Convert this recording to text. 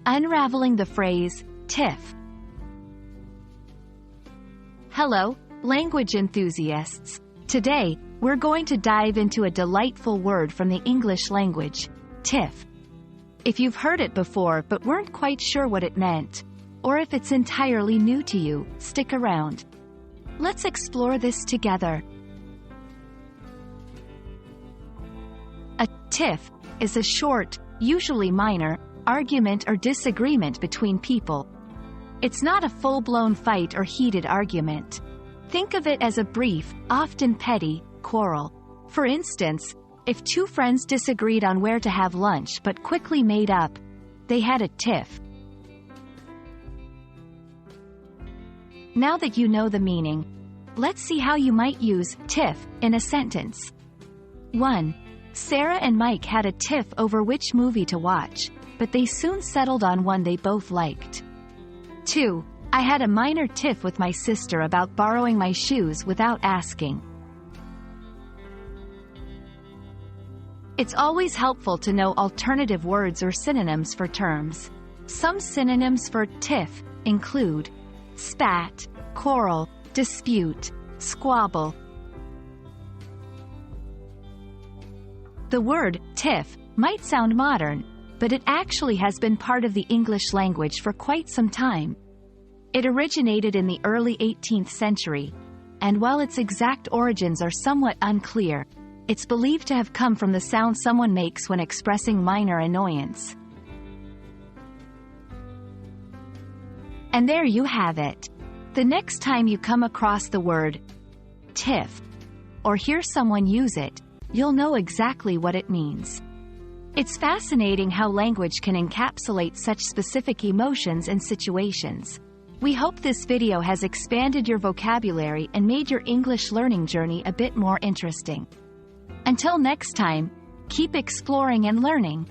Unraveling the Phrase Tiff. Hello, language enthusiasts. Today, we're going to dive into a delightful word from the English language, tiff. If you've heard it before but weren't quite sure what it meant, or if it's entirely new to you, stick around. Let's explore this together. A tiff is a short, usually minor, argument or disagreement between people. It's not a full-blown fight or heated argument. Think of it as a brief, often petty, quarrel. For instance, if two friends disagreed on where to have lunch but quickly made up, they had a tiff. Now that you know the meaning, let's see how you might use tiff in a sentence. 1. Sarah and Mike had a tiff over which movie to watch, but they soon settled on one they both liked. 2. I had a minor tiff with my sister about borrowing my shoes without asking. It's always helpful to know alternative words or synonyms for terms. Some synonyms for tiff include spat, quarrel, dispute, squabble. The word tiff might sound modern, but it actually has been part of the English language for quite some time. It originated in the early 18th century, and while its exact origins are somewhat unclear, it's believed to have come from the sound someone makes when expressing minor annoyance. And there you have it. The next time you come across the word tiff, or hear someone use it, you'll know exactly what it means. It's fascinating how language can encapsulate such specific emotions and situations. We hope this video has expanded your vocabulary and made your English learning journey a bit more interesting. Until next time, keep exploring and learning.